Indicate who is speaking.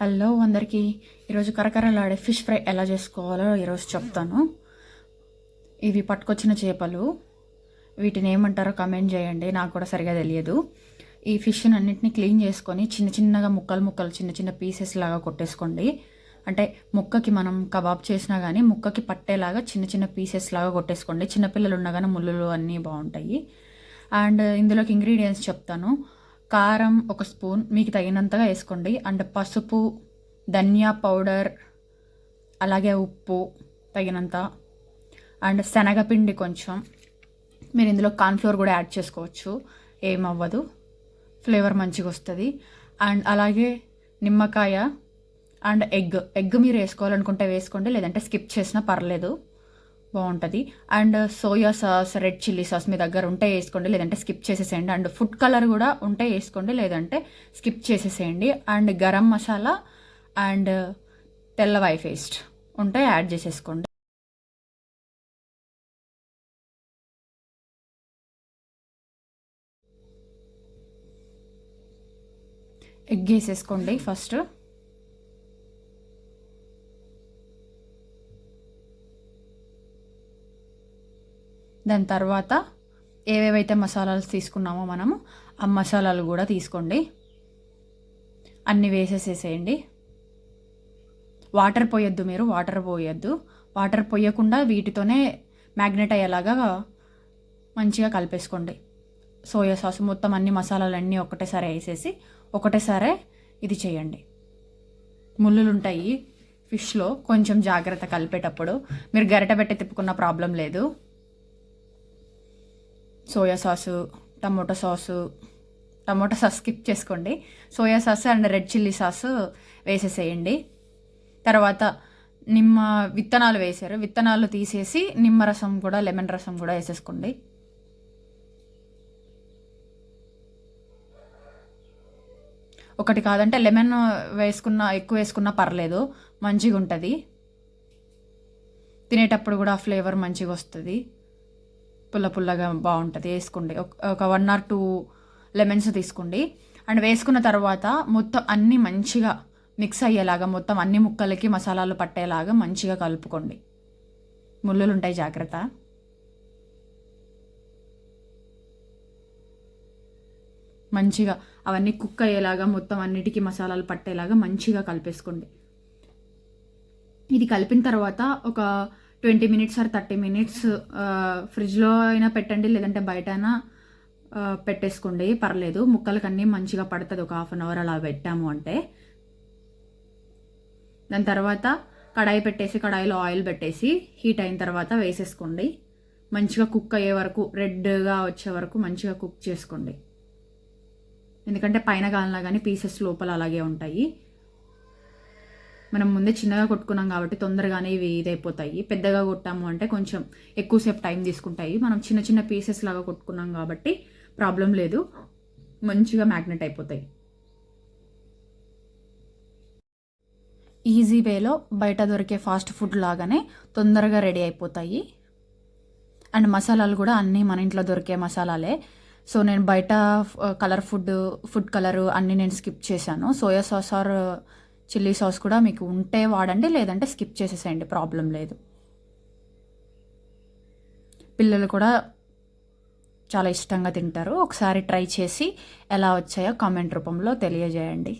Speaker 1: Hello అందరికీ. ఈరోజు కరకరలాడే ఫిష్ ఫ్రై ఎలా చేసుకోవాలో ఈరోజు చెప్తాను. ఇవి పట్టుకొచ్చిన చేపలు, వీటిని ఏమంటారో కమెంట్ చేయండి, నాకు కూడా సరిగా తెలియదు. ఈ ఫిష్ని అన్నింటినీ క్లీన్ చేసుకొని చిన్న చిన్నగా ముక్కలు చిన్న చిన్న పీసెస్ లాగా కొట్టేసుకోండి. అంటే ముక్కకి మనం కబాబ్ చేసినా కానీ ముక్కకి పట్టేలాగా చిన్న చిన్న పీసెస్ లాగా కొట్టేసుకోండి. చిన్నపిల్లలు ఉన్నా కానీ ముళ్ళులు అన్నీ బాగుంటాయి. అండ్ ఇందులోకి ఇంగ్రీడియంట్స్ చెప్తాను. కారం 1 స్పూన్ మీకు తగినంతగా వేసుకోండి. అండ్ పసుపు, ధనియా పౌడర్, అలాగే ఉప్పు తగినంత, అండ్ శనగపిండి కొంచెం. మీరు ఇందులో కార్న్ఫ్లోర్ కూడా యాడ్ చేసుకోవచ్చు, ఏమవ్వదు, ఫ్లేవర్ మంచిగా వస్తుంది. అండ్ అలాగే నిమ్మకాయ అండ్ ఎగ్ మీరు వేసుకోవాలనుకుంటే వేసుకోండి, లేదంటే స్కిప్ చేసినా పర్లేదు, బాగుంటుంది. And soya sauce, red chilli sauce మీ దగ్గర ఉంటే వేసుకోండి, లేదంటే స్కిప్ చేసేసేయండి. అండ్ ఫుడ్ కలర్ కూడా ఉంటే వేసుకోండి, లేదంటే స్కిప్ చేసేసేయండి. అండ్ గరం మసాలా అండ్ తెల్లవాయి పేస్ట్ ఉంటే యాడ్ చేసేసుకోండి. ఎగ్ వేసేసుకోండి ఫస్ట్. దాని తర్వాత ఏవేవైతే మసాలాలు తీసుకున్నామో మనము ఆ మసాలాలు కూడా తీసుకోండి, అన్నీ వేసేసేసేయండి. వాటర్ పోయొద్దు, మీరు వాటర్ పోయకుండా వీటితోనే మ్యాగ్నెట్ అయ్యేలాగా మంచిగా కలిపేసుకోండి. సోయా సాస్ మొత్తం అన్ని మసాలాలన్నీ ఒకటేసారి వేసేసి ఒకటేసారి ఇది చేయండి. ముళ్ళులు ఉంటాయి ఫిష్లో, కొంచెం జాగ్రత్త కలిపేటప్పుడు. మీరు గరిటె పెట్టి తిప్పుకున్న ప్రాబ్లం లేదు. Soya sauce, tomato sauce skip చేసుకోండి. Soya sauce and red chilli sauce వేసేసేయండి. తర్వాత విత్తనాలు వేసారు, విత్తనాలు తీసేసి నిమ్మరసం కూడా, లెమన్ రసం కూడా వేసేసుకోండి. ఒకటి కాదంటే లెమన్ ఎక్కువ వేసుకున్నా పర్లేదు, మంచిగా ఉంటుంది. తినేటప్పుడు కూడా ఫ్లేవర్ మంచిగా వస్తుంది, పుల్లగా బాగుంటుంది. వేసుకోండి, ఒక 1 or 2 లెమన్స్ తీసుకోండి. అండ్ వేసుకున్న తర్వాత మొత్తం అన్నీ మంచిగా మిక్స్ అయ్యేలాగా, మొత్తం అన్ని ముక్కలకి మసాలాలు పట్టేలాగా మంచిగా కలుపుకోండి. ముళ్ళులు ఉంటాయి, జాగ్రత్త. మంచిగా అవన్నీ కుక్ అయ్యేలాగా, మొత్తం అన్నిటికీ మసాలాలు పట్టేలాగా మంచిగా కలిపేసుకోండి. ఇది కలిపిన తర్వాత ఒక 20 minutes or 30 minutes ఫ్రిడ్జ్లో అయినా పెట్టండి, లేదంటే బయట అయినా పెట్టేసుకోండి, పర్లేదు. ముక్కలకి అన్నీ మంచిగా పడుతుంది ఒక 1/2 hour అలా పెట్టాము అంటే. దాని తర్వాత కడాయి పెట్టేసి, కడాయిలో ఆయిల్ పెట్టేసి హీట్ అయిన తర్వాత వేసేసుకోండి. మంచిగా కుక్ అయ్యే వరకు, రెడ్గా వచ్చే వరకు మంచిగా కుక్ చేసుకోండి. ఎందుకంటే పైన కాలినా కానీ పీసెస్ లోపల అలాగే ఉంటాయి. మనం ముందే చిన్నగా కొట్టుకున్నాం కాబట్టి తొందరగానే ఇవి ఇదైపోతాయి. పెద్దగా కొట్టాము అంటే కొంచెం ఎక్కువసేపు టైం తీసుకుంటాయి. మనం చిన్న చిన్న పీసెస్ లాగా కొట్టుకున్నాం కాబట్టి ప్రాబ్లం లేదు, మంచిగా మ్యాగ్నెట్ అయిపోతాయి. ఈజీ వేలో బయట దొరికే ఫాస్ట్ ఫుడ్ లాగానే తొందరగా రెడీ అయిపోతాయి. అండ్ మసాలాలు కూడా అన్నీ మన ఇంట్లో దొరికే మసాలాలే. సో నేను బయట ఫుడ్ కలరు అన్నీ నేను స్కిప్ చేశాను. Soya sauce or chilli sauce కూడా మీకు ఉంటే వాడండి, లేదంటే స్కిప్ చేసేసేయండి, ప్రాబ్లం లేదు. పిల్లలు కూడా చాలా ఇష్టంగా తింటారు. ఒకసారి ట్రై చేసి ఎలా వచ్చాయో కామెంట్ రూపంలో తెలియజేయండి.